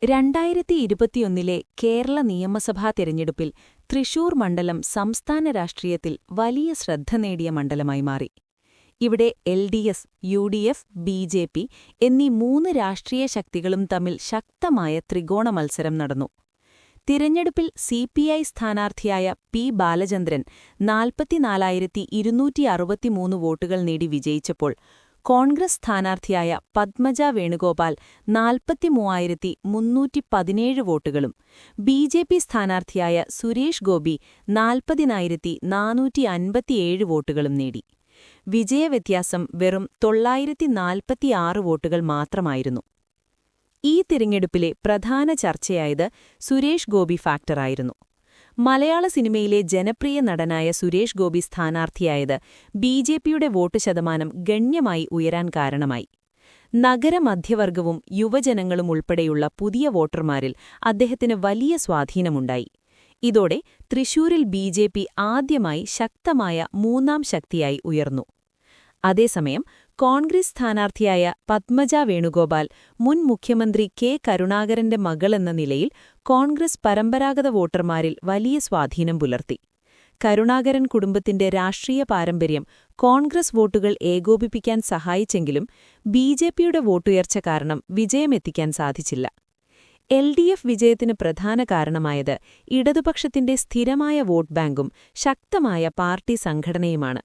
2021 കേരള നിയമസഭാ തെരഞ്ഞെടുപ്പിൽ തൃശൂർ മണ്ഡലം സംസ്ഥാന രാഷ്ട്രീയത്തിൽ വലിയ ശ്രദ്ധ നേടിയ മണ്ഡലമായി മാറി. ഇവിടെ എൽഡിഎഫ്, യുഡിഎഫ്, ബിജെപി എന്നീ മൂന്ന് രാഷ്ട്രീയ ശക്തികളും തമ്മിൽ ശക്തമായ ത്രികോണ മത്സരം നടന്നു. തിരഞ്ഞെടുപ്പിൽ സിപിഐ സ്ഥാനാർത്ഥിയായ പി ബാലചന്ദ്രൻ 44,263 വോട്ടുകൾ നേടി വിജയിച്ചപ്പോൾ, കോൺഗ്രസ് സ്ഥാനാർത്ഥിയായ പത്മജ വേണുഗോപാൽ 43,317 വോട്ടുകളും, ബിജെപി സ്ഥാനാർത്ഥിയായ സുരേഷ് ഗോപി 40,457 വോട്ടുകളും നേടി. വിജയവ്യത്യാസം വെറും 946 വോട്ടുകൾ മാത്രമായിരുന്നു. ഈ തിരഞ്ഞെടുപ്പിലെ പ്രധാന ചർച്ചയായത് സുരേഷ് ഗോപി ഫാക്ടറായിരുന്നു. മലയാള സിനിമയിലെ ജനപ്രിയ നടനായ സുരേഷ് ഗോപി സ്ഥാനാർത്ഥിയായത് ബിജെപിയുടെ വോട്ട് ശതമാനം ഗണ്യമായി ഉയരാൻ കാരണമായി. നഗരമധ്യവർഗവും യുവജനങ്ങളും ഉൾപ്പെടെയുള്ള പുതിയ വോട്ടർമാരിൽ അദ്ദേഹത്തിന് വലിയ സ്വാധീനമുണ്ടായി. ഇതോടെ തൃശൂരിൽ ബിജെപി ആദ്യമായി ശക്തമായ മൂന്നാം ശക്തിയായി ഉയർന്നു. അതേസമയം കോൺഗ്രസ് സ്ഥാനാർത്ഥിയായ പത്മജ വേണുഗോപാൽ മുൻ മുഖ്യമന്ത്രി കെ കരുണാകരന്റെ മകളെന്ന നിലയിൽ കോൺഗ്രസ് പരമ്പരാഗത വോട്ടർമാരിൽ വലിയ സ്വാധീനം പുലർത്തി. കരുണാകരൻ കുടുംബത്തിന്റെ രാഷ്ട്രീയ പാരമ്പര്യം കോൺഗ്രസ് വോട്ടുകൾ ഏകോപിപ്പിക്കാൻ സഹായിച്ചെങ്കിലും ബിജെപിയുടെ വോട്ടുയർച്ച കാരണം വിജയമെത്തിക്കാൻ സാധിച്ചില്ല. എൽഡിഎഫ് വിജയത്തിന് പ്രധാന കാരണമായത് ഇടതുപക്ഷത്തിന്റെ സ്ഥിരമായ വോട്ട് ബാങ്കും ശക്തമായ പാർട്ടി സംഘടനയുമാണ്.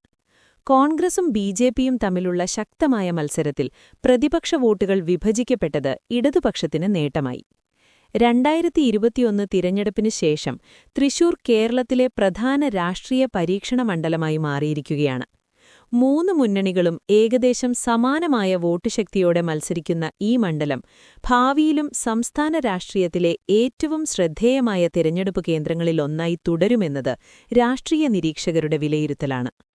കോൺഗ്രസും ബിജെപിയും തമ്മിലുള്ള ശക്തമായ മത്സരത്തിൽ പ്രതിപക്ഷ വോട്ടുകൾ വിഭജിക്കപ്പെട്ടത് ഇടതുപക്ഷത്തിന് നേട്ടമായി. 2021 തിരഞ്ഞെടുപ്പിന് ശേഷം തൃശൂർ കേരളത്തിലെ പ്രധാന രാഷ്ട്രീയ പരീക്ഷണ മണ്ഡലമായി മാറിയിരിക്കുകയാണ്. മൂന്ന് മുന്നണികളും ഏകദേശം സമാനമായ വോട്ട് ശക്തിയോടെ മത്സരിക്കുന്ന ഈ മണ്ഡലം ഭാവിയിലും സംസ്ഥാന രാഷ്ട്രീയത്തിലെ ഏറ്റവും ശ്രദ്ധേയമായ തിരഞ്ഞെടുപ്പ് കേന്ദ്രങ്ങളിലൊന്നായി തുടരുമെന്നത് രാഷ്ട്രീയ നിരീക്ഷകരുടെ വിലയിരുത്തലാണ്.